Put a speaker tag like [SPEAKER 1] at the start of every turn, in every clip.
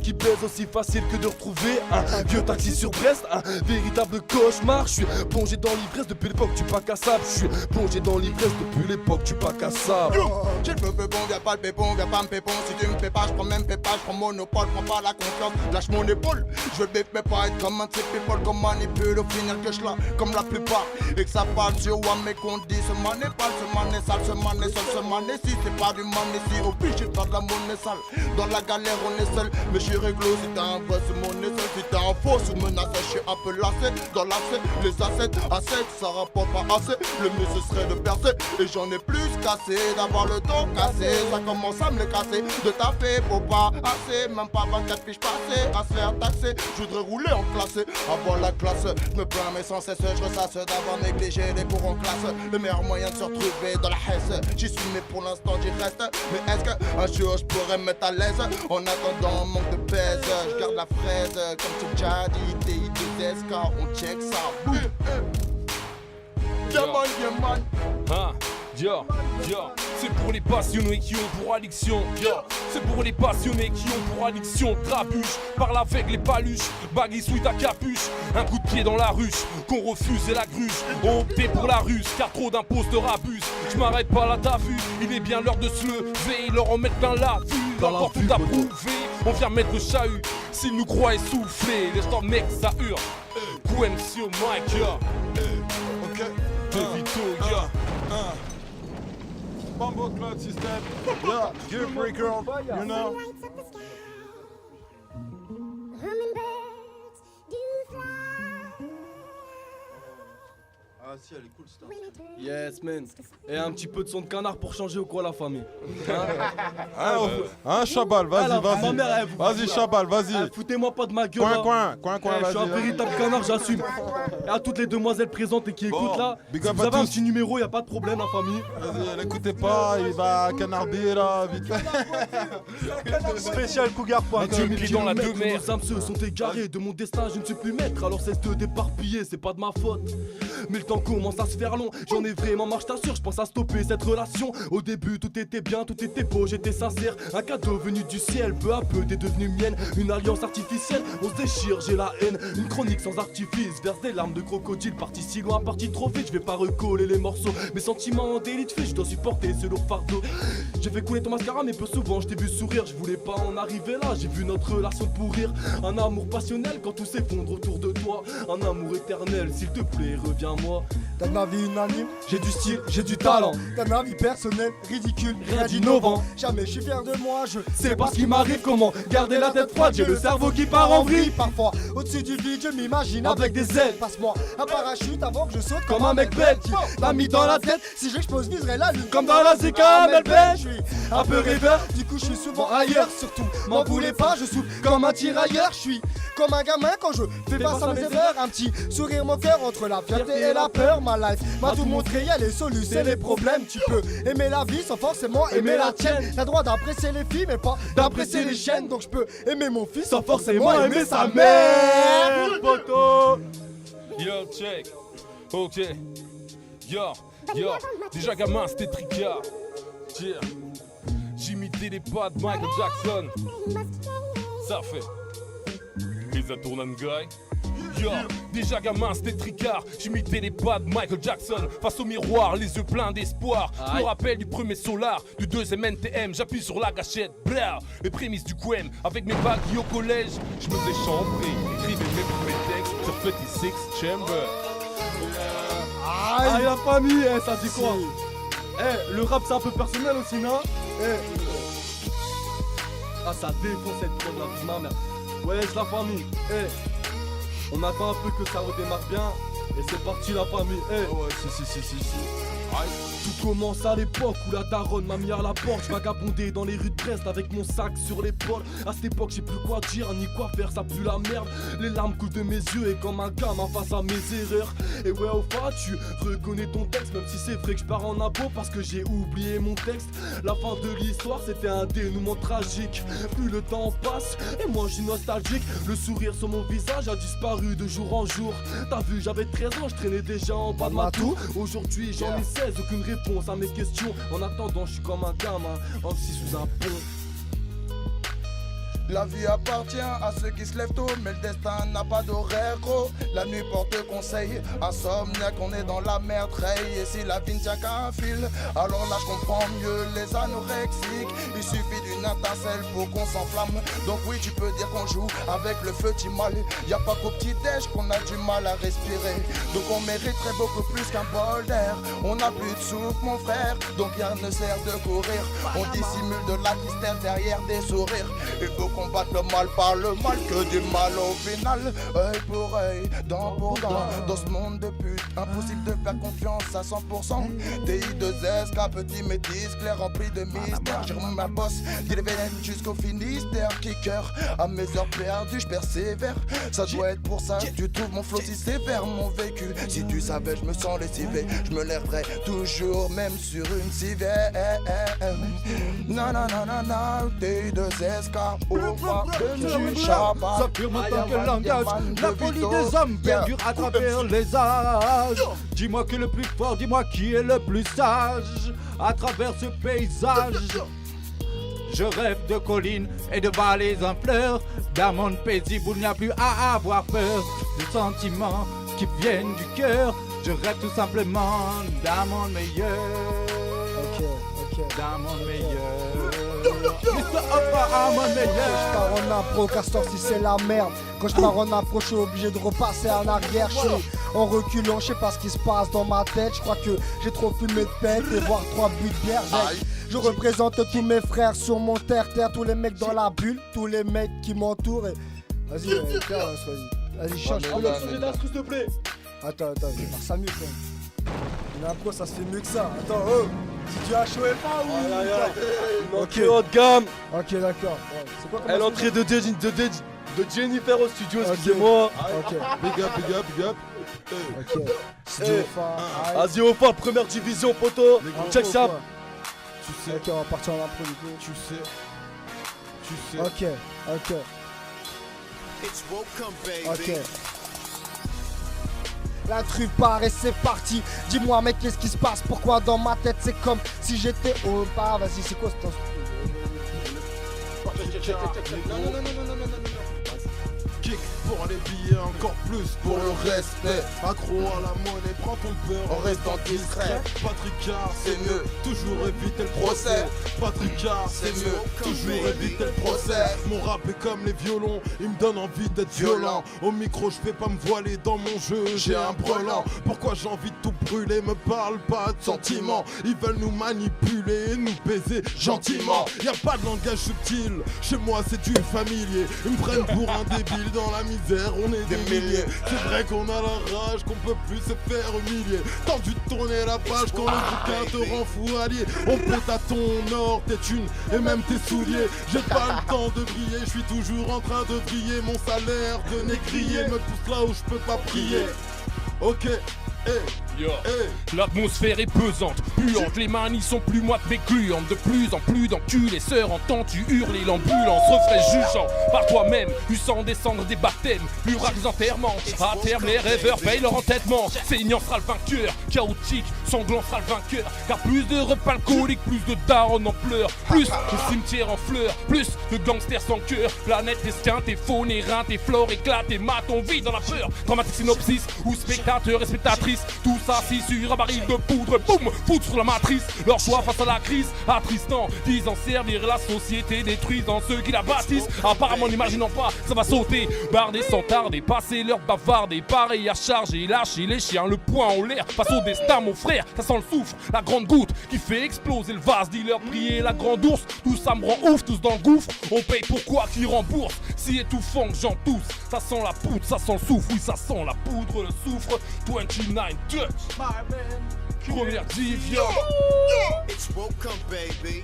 [SPEAKER 1] qui baise aussi facile que de retrouver un vieux taxi sur Brest. Un véritable cauchemar. Je suis plongé dans l'ivresse depuis l'époque du bac à sable. Je suis plongé dans l'ivresse depuis l'époque du bac à sable.
[SPEAKER 2] J'ai le peu bon, viens pas le pépon, viens pas me pépon. Si tu me fais pas, je prends même pas, je prends monopole, prends pas la confiance, lâche mon épaule. Je veux bif mais pas être comme un type people, comme manipule au final que je la comme la plupart. Et que ça parle sur moi mais qu'on dit ce man est pas, ce man est sale, ce man est seul, ce man est si c'est pas du man ici. Obligé de faire de la monnaie sale. Dans la galère on est seul, mais je suis réglo. Si t'as un vrai c'est mon seul, si t'as un faux sous menace, je suis un peu lassé. Dans l'accès, les assets, assets, ça rapporte pas assez. Le mieux ce serait de percer, et j'en ai plus cassé, d'avoir le dos cassé. Ça commence à me les casser, de taper pour pas assez. Même pas 24 piges passées, à se faire taxer. Je voudrais rouler en classe, avoir la classe. Je me plains mais sans cesse, je ressasse d'avoir négligé les cours en classe. Le meilleur moyen de se retrouver dans la hesse. J'y suis mais pour l'instant j'y reste. Mais est-ce qu'un jour je pourrais me mettre à l'aise? En attendant manque de pèse, je garde la fraise. Comme tu déjà dit, TI2SK, on check ça. Yeah man.
[SPEAKER 1] Ah, yeah, yeah. C'est pour les passionnés qui ont pour addiction, yeah. C'est pour les passionnés qui ont pour addiction. Trabuche, parle avec les paluches, baggy sweat à capuche. Un coup de pied dans la ruche, qu'on refuse et la gruche. On opté pour la ruse, car trop d'imposteurs abusent. Je m'arrête pas là, t'as vu, il est bien l'heure de se lever et leur en mettre plein la vue. Encore tout à prouver, on vient mettre le chahut. S'ils nous croient essoufflés, laisse-toi mec, ça hurle. QMC au mic, yeah.
[SPEAKER 2] Ok.
[SPEAKER 1] Devito, yeah.
[SPEAKER 3] Bumbo Cloud System, yeah, Gear Breaker, you know.
[SPEAKER 2] Ah si, elle est cool cette.
[SPEAKER 1] Yes man. Et un petit peu de son de canard pour changer ou quoi la famille?
[SPEAKER 3] Hein, Chabal, vas-y,
[SPEAKER 1] Ma mère, elle,
[SPEAKER 3] vas-y. Vas-y, Chabal, vas-y.
[SPEAKER 1] Foutez-moi pas de ma gueule là.
[SPEAKER 3] Coin,
[SPEAKER 1] Je suis un
[SPEAKER 3] vas-y.
[SPEAKER 1] véritable canard, j'assume. Et à toutes les demoiselles présentes et qui écoutent là,
[SPEAKER 3] big
[SPEAKER 1] si
[SPEAKER 3] up
[SPEAKER 1] vous
[SPEAKER 3] à
[SPEAKER 1] avez un
[SPEAKER 3] tous.
[SPEAKER 1] petit numéro, y a pas de problème la famille.
[SPEAKER 3] Vas-y, l'écoutez pas, il va canarder là, vite fait.
[SPEAKER 4] Spécial cougar.com.
[SPEAKER 1] Clique dans la deux mers. Nos âmes se sont égarées, de mon destin je ne suis plus maître. Alors cesse de d'éparpiller, c'est pas de ma faute. Mais le temps commence à se faire long, j'en ai vraiment marre, je t'assure, je pense à stopper cette relation. Au début tout était bien, tout était beau, j'étais sincère. Un cadeau venu du ciel, peu à peu t'es devenue mienne. Une alliance artificielle, on se déchire, j'ai la haine. Une chronique sans artifice, verse des larmes de crocodile. Parti si loin, parti trop vite, je vais pas recoller les morceaux. Mes sentiments en délit de fait, je dois supporter ce lourd fardeau. J'ai fait couler ton mascara mais peu souvent je t'ai vu sourire. Je voulais pas en arriver là, j'ai vu notre relation pourrir. Un amour passionnel quand tout s'effondre autour de toi. Un amour éternel, s'il te plaît, reviens-moi.
[SPEAKER 4] T'as de ma vie unanime,
[SPEAKER 1] J'ai du style, j'ai du talent.
[SPEAKER 4] t'as de ma vie personnelle, ridicule,
[SPEAKER 1] Rien d'innovant.
[SPEAKER 4] Jamais je suis fier de moi, je
[SPEAKER 1] C'est pas ce qui m'arrive, comment garder la tête froide. J'ai le cerveau qui part en vrille.
[SPEAKER 4] Parfois, au-dessus du vide, je m'imagine
[SPEAKER 1] Avec des ailes.
[SPEAKER 4] Passe-moi un parachute avant que je saute
[SPEAKER 1] Comme un mec bête qui
[SPEAKER 4] l'a mis dans la tête. Si j'explose, viserai la lune.
[SPEAKER 1] Comme dans la Zika, Melbourne.
[SPEAKER 4] Je suis
[SPEAKER 1] Un peu rêveur,
[SPEAKER 4] du coup, je suis souvent ailleurs. Surtout, m'en voulez pas, je souffle comme un tirailleur. Je suis comme un gamin quand je fais face à mes erreurs. Un petit sourire moqueur entre la fierté et la peur. Ma life m'a tout montré, y'a les solutions et les problèmes. Tu peux aimer la vie sans forcément aimer la tienne. T'as droit d'apprécier les filles, mais pas d'apprécier les chiennes. Donc je peux aimer mon fils sans forcément aimer sa mère.
[SPEAKER 1] Poto. Yo, check. Ok. Yo. Déjà gamin, c'était tricard. Yeah. J'imitais les pas de Michael Jackson. Ça fait. He's a tournant guy. Yo, déjà gamin c'était tricard, j'imitais les pas de Michael Jackson. Face au miroir, les yeux pleins d'espoir. Je me rappelle du premier Solar, du deuxième NTM. J'appuie sur la gâchette, blah. Les prémices du QM, avec mes bagues au collège. Je me faisais chambrer, écrivais mes premiers textes sur 36 Chamber. Aïe la famille, ça dit quoi? Le rap c'est un peu personnel aussi, non? Ah ça défonce cette prod la vie de ma mère. Wesh la famille, on attend un peu que ça redémarre bien. Et c'est parti la famille,
[SPEAKER 3] Ouais, si.
[SPEAKER 1] Tout commence à l'époque où la daronne m'a mis à la porte. Je vagabondais dans les rues de Brest avec mon sac sur l'épaule. À cette époque j'ai plus quoi dire ni quoi faire, ça pue la merde. Les larmes coulent de mes yeux et comme un gamin face à mes erreurs. Et ouais au fait tu reconnais ton texte, même si c'est vrai que je pars en abo parce que j'ai oublié mon texte. La fin de l'histoire c'était un dénouement tragique. Plus le temps passe et moi je suis nostalgique. Le sourire sur mon visage a disparu de jour en jour. T'as vu j'avais 13 ans, je traînais déjà en bas de ma tour. Aujourd'hui j'en ai 16, aucune réponse à mes questions. En attendant je suis comme un gamin, assis sous un pont.
[SPEAKER 2] La vie appartient à ceux qui se lèvent tôt, mais le destin n'a pas d'horaire gros. La nuit porte conseil, insomniaque, on est dans la merde, Ray. Et si la vie ne tient qu'à un fil, alors là je comprends mieux les anorexiques. Il suffit d'une étincelle pour qu'on s'enflamme. Donc oui, tu peux dire qu'on joue avec le feu Timal. Y a pas qu'au petit-déj qu'on a du mal à respirer. Donc on mériterait beaucoup plus qu'un bol d'air. On n'a plus de souffle mon frère, donc rien ne sert de courir. On dissimule de la tristesse derrière des sourires. Il faut combattre le mal par le mal, que du mal au final. Œil pour œil, dent pour dent. Dans ce monde de pute, impossible de faire confiance à 100%. TI2SK, petit métis, clair rempli de mystère. J'ai remis ma bosse, dit les vénènes jusqu'au Finistère. Kicker, à mes heures perdues, je persévère. Ça doit être pour ça que tu trouves mon flow si sévère, mon vécu. Si tu savais, je me sens lessivé. Je me lèverai toujours, même sur une civière. Non, non, non, non, non, TI2SK, au pas de Shabbat.
[SPEAKER 5] S'affirme en tant que langage, la folie des hommes perdure à travers les âges. Dis-moi qui est le plus fort, dis-moi qui est le plus sage. À travers ce paysage, je rêve de collines et de vallées en fleurs. D'un monde paisible où il n'y a plus à avoir peur. Des sentiments qui viennent du cœur. Je rêve tout simplement d'un monde meilleur. D'un monde meilleur. Mr. Upper, un monde meilleur.
[SPEAKER 4] Je pars en impro, Castor si c'est la merde. Quand je pars en impro, je suis obligé de repasser en arrière. Je suis en reculant, je sais pas ce qui se passe dans ma tête. Je crois que j'ai trop fumé de pète et voir 3 buts de bière. Je représente tous mes frères sur mon terre-terre. Tous les mecs dans la bulle, tous les mecs qui m'entourent. Vas-y, vas-y, change.
[SPEAKER 1] S'il te plaît.
[SPEAKER 4] Attends, je vais faire ça mieux quand même. Une impro, ça se fait mieux que ça. Attends, oh, si tu as chaud et pas ou
[SPEAKER 1] Une entrée haut de gamme.
[SPEAKER 4] Ok, d'accord. Ouais. C'est quoi comme
[SPEAKER 1] Elle entrée de Jennifer au studio, excusez-moi.
[SPEAKER 4] Ok,
[SPEAKER 3] Big up, big up, big up.
[SPEAKER 4] ok. Studio Fa,
[SPEAKER 1] Vas-y, au fort, première division, poteau. Check ça.
[SPEAKER 3] Tu sais,
[SPEAKER 4] Ok, on va partir en impro du coup.
[SPEAKER 3] tu sais.
[SPEAKER 4] Ok. Ok. L'intrus part et c'est parti. Dis-moi mec, qu'est-ce qui se passe? Pourquoi dans ma tête c'est comme si j'étais au bar? Vas-y, c'est quoi ce temps?
[SPEAKER 3] Non. Kick pour les billets, encore plus pour le respect. Accro à la monnaie, prends ton beurre
[SPEAKER 2] En restant discret.
[SPEAKER 3] Patricard,
[SPEAKER 2] C'est mieux.
[SPEAKER 3] Toujours éviter le procès. Patricard,
[SPEAKER 2] C'est mieux.
[SPEAKER 3] Toujours éviter le procès. Mon rap est comme les violons, il me donne envie d'être violent. Au micro, je vais pas me voiler dans mon jeu, j'ai un brelan. Pourquoi j'ai envie de tout brûler? Me parle pas de sentiments. Ils veulent nous manipuler, nous baiser gentiment. Y a pas de langage subtil, chez moi c'est du familier. Ils me prennent pour un débile, dans la misère on est des milliers. C'est vrai qu'on a la rage, qu'on peut plus se faire humilier. Tendu de tourner la page quand le bouquin te rend fou allié. On pète à ton or, tes thunes et même tes souliers. J'ai pas le temps de briller, je suis toujours en train de briller. Mon salaire de négrier me pousse là où je peux pas prier. Ok,
[SPEAKER 6] L'atmosphère est pesante, puante, les manis sont plus moites mais gluantes. De plus en plus d'enculés, sœurs, entends-tu hurler l'ambulance? Refrain jugeant par toi-même, du sang descendre des baptêmes, plus rares des enterrements. À terme, les rêveurs payent leur entêtement. Saignant sera le vainqueur, chaotique, sanglant sera le vainqueur. Car plus de repas alcooliques, plus de darons en pleurs, plus de cimetières en fleurs, plus de gangsters sans cœur. Planète destin, tes faunes et reins, tes flores éclatent et matent, on vit dans la peur. Dramatique synopsis, ou spectateurs et spectatrices, tout ça assis sur un baril de poudre, boum, foutre sur la matrice. Leur choix face à la crise, attristant, disant servir la société, détruisant ceux qui la bâtissent. Apparemment n'imaginant pas, ça va sauter, barder sans tarder, passer leur bavarder, pareil à charger, lâcher les chiens, le poing en l'air, face au destin mon frère, ça sent le soufre, la grande goutte qui fait exploser le vase, dis-leur prier la grande ours, tout ça me rend ouf, tous dans le gouffre, on paye pourquoi qui rembourse, si étouffant que j'en tousse, ça sent la poudre, ça sent le soufre, oui ça sent la poudre, le soufre, 29 Dutch. Première division.
[SPEAKER 7] It's welcome, baby.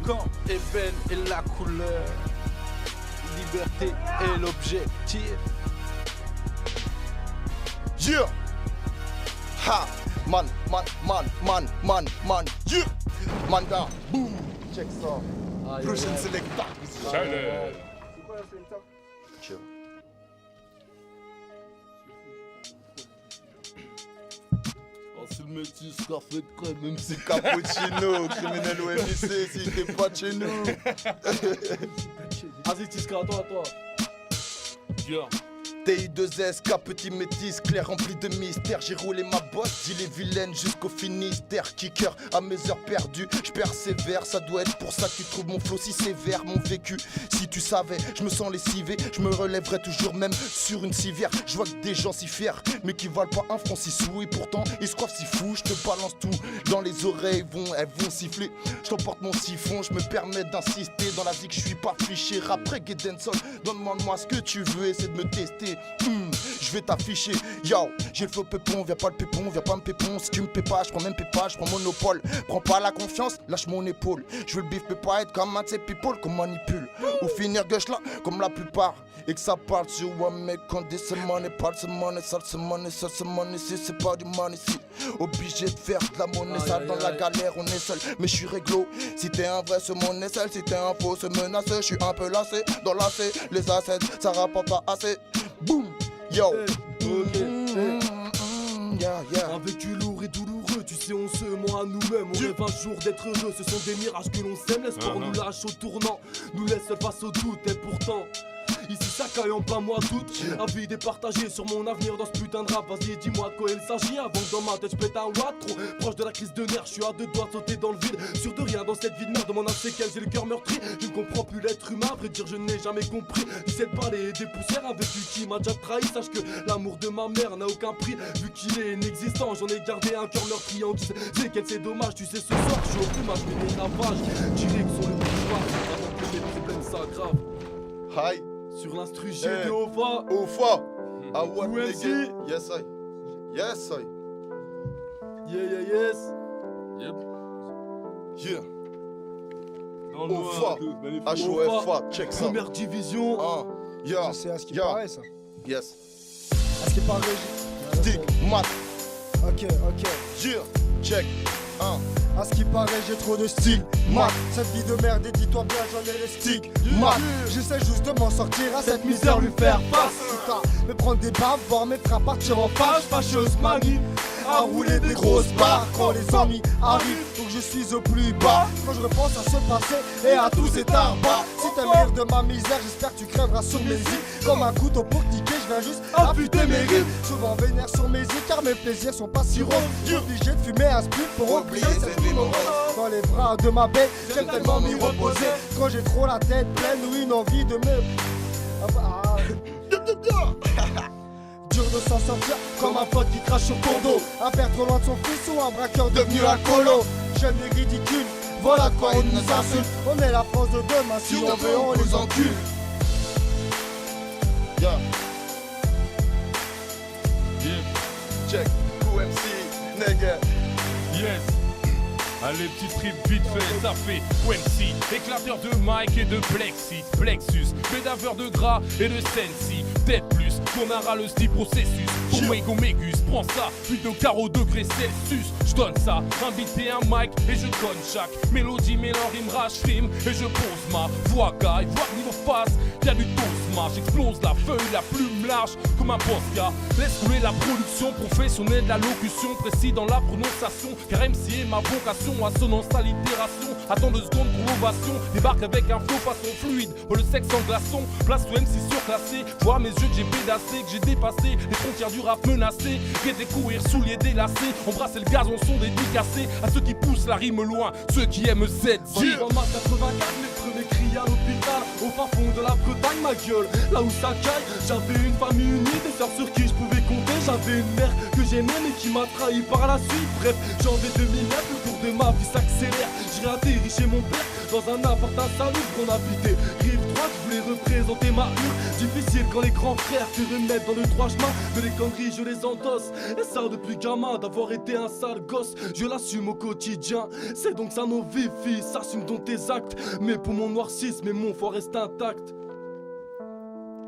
[SPEAKER 5] Quand est belle est la couleur, liberté est l'objectif.
[SPEAKER 2] Yeah. Ha. Man, yeah. Manda, boom. Check ça. Prochaine selecta. Chill.
[SPEAKER 1] Oh, c'est le
[SPEAKER 3] métis, café de crème, même si
[SPEAKER 2] Cappuccino, criminel au MIC, si t'es pas de chez nous.
[SPEAKER 1] Vas-y, Tiska, à toi.
[SPEAKER 6] Yeah.
[SPEAKER 2] TI2S, petit métis, clair rempli de mystère. J'ai roulé ma bosse, dit les vilaines jusqu'au Finistère. Kicker à mes heures perdues, je persévère. Ça doit être pour ça que tu trouves mon flow si sévère. Mon vécu, si tu savais, je me sens lessivé. Je me relèverai toujours même sur une civière. Je vois que des gens si fiers, mais qui valent pas un franc si sous. Et pourtant, ils se coiffent si fous. Je te balance tout dans les oreilles, elles vont siffler. Je t'emporte mon siphon, je me permets d'insister. Dans la vie que je suis pas fiché. Après Gedensol, donne-moi ce que tu veux, essaie de me tester. Je vais t'afficher, yo, j'ai le flow pépon, viens pas le pépon, viens pas me pépon. Si tu me paies pas, je prends même pépage, je prends monopole. Prends pas la confiance, lâche mon épaule. Je veux le bif, peut pas être comme un de ces people qu'on manipule. Ou finir gauche là, comme la plupart. Et que ça parle sur un mec qu'on dit c'est money, parle c'est money, sale c'est money, si c'est pas du money si. Obligé de faire de la monnaie sale, dans la galère on est seul, mais je suis réglo. Si t'es un vrai, c'est mon aisselle, si t'es un faux, c'est menacé. Je suis un peu lassé, dans l'assé, les assets, ça rapporte pas assez. Boum, yo.
[SPEAKER 1] Un vécu lourd et douloureux, tu sais on se ment à nous-mêmes. On rêve un jour d'être heureux, ce sont des mirages que l'on sème. L'espoir nous lâche au tournant, nous laisse face au doute. Et pourtant, ici ça caille en plein mois d'août. Avis départagé sur mon avenir dans ce putain de rap. Vas-y dis-moi de quoi il s'agit avant que dans ma tête je pète un watt. Trop proche de la crise de nerfs, je suis à deux doigts de sauter dans le vide. Sûr de rien dans cette vie de merde, demande un séquel, j'ai le cœur meurtri. Je ne comprends plus l'être humain, à vrai dire je n'ai jamais compris. J'essaie de parler des poussières avec lui qui m'a déjà trahi. Sache que l'amour de ma mère n'a aucun prix, vu qu'il est inexistant. J'en ai gardé un cœur meurtri en dessous. C'est qu'elle c'est dommage, tu sais ce soir je suis au plumage, mais des ravages. Direct sur le pouvoir, avant que mes problèmes s'aggravent.
[SPEAKER 2] Hi.
[SPEAKER 1] Sur l'instru G de Ofa.
[SPEAKER 2] Ofa. I want
[SPEAKER 1] UMC.
[SPEAKER 2] nigga. Yes I. Yes I.
[SPEAKER 1] Yes.
[SPEAKER 6] Yep.
[SPEAKER 2] Yeah.
[SPEAKER 6] Dans le
[SPEAKER 2] Ofa.
[SPEAKER 6] noir,
[SPEAKER 2] HOFA. Check ça.
[SPEAKER 1] Première division.
[SPEAKER 2] Yeah.
[SPEAKER 4] C'est à ce qui
[SPEAKER 2] Yeah.
[SPEAKER 4] paraît ça.
[SPEAKER 2] Yes.
[SPEAKER 4] À ce qui paraît.
[SPEAKER 2] Stick. Mat.
[SPEAKER 4] Ok.
[SPEAKER 2] Yeah. Check.
[SPEAKER 4] À ce qui paraît, j'ai trop de style. Mat, cette vie de merde, et dis-toi bien, j'en ai les sticks. Mat, j'essaie juste de m'en sortir à cette misère, lui faire face. Putain, me prendre des baffes, voir mes frères partir en fâche. Fâcheuse manie à rouler des grosses barres quand les ennuis arrivent. Donc je suis au plus bas quand je repense à ce passé et à tous ces tarbas. Si t'aimes rire de ma misère, j'espère que tu crèveras sur mes îles. Comme un couteau pour tiquer, je viens juste affûter mes rimes. Souvent vénère sur mes îles car mes plaisirs sont pas si roses. J'suis obligé de fumer un split pour oublier cette vie morose. Dans les bras de ma bête, j'aime tellement m'y reposer. Quand j'ai trop la tête pleine ou une envie de me... Dur de s'en sortir comme un pote qui crache sur ton dos. Un père trop loin de son fils ou un braqueur devenu alcoolo. Jeune et ridicule, voilà de quoi on nous insulte. On est la France de demain, si on veut on les encule.
[SPEAKER 2] Yeah.
[SPEAKER 6] Yep.
[SPEAKER 2] Check. QMC. Nigga.
[SPEAKER 6] Yes. Allez, petit trip vite fait, ça fait QMC, éclateur de mic et de plexus, pédaveur de gras et de sensi, peut-être plus, qu'on aura le style processus, pour Mego Mégus, prends ça, 8 de carreau degrés Celsius, je donne ça, un beat et un mic et je donne chaque mélodie, mélange, rime, rage, rime, et je pose ma voix gaille, voix niveau face, y'a du tosma, j'explose la feuille, la plume large, comme un Posca, laisse rouler la production, professionnelle de la locution, précis dans la prononciation, car MC est ma vocation, assonance, allitération, attends 2 secondes pour l'ovation, débarque avec un flow façon fluide, pour le sexe en glaçon, place au MC surclassé, vois mes yeux que j'ai pédassé, que j'ai dépassé, les frontières du rap menacées, guetter, courir, souliers délacés, embrasser le gazon sont dédicacés, à ceux qui poussent la rime loin, ceux qui aiment cette vie.
[SPEAKER 1] Dans mars 84, mes premiers cris à l'hôpital, au fin fond de la Bretagne, ma gueule, là où ça caille, j'avais une famille unie, des sœurs sur qui je pouvais compter, j'avais une mère que j'aimais mais qui m'a trahi par la suite, bref, janvier 2009, le cours de ma vie s'accélère, j'ai atterri chez mon père dans un appart insalubre qu'on habitait rive droite, je voulais représenter ma hurle. Difficile quand les grands frères te remettent dans le droit chemin, de les conneries je les endosse. Et ça depuis gamin d'avoir été un sale gosse, je l'assume au quotidien. C'est donc ça nos vies, filles, s'assume dans tes actes. Mes poumons noircissent mais mon foie reste intact.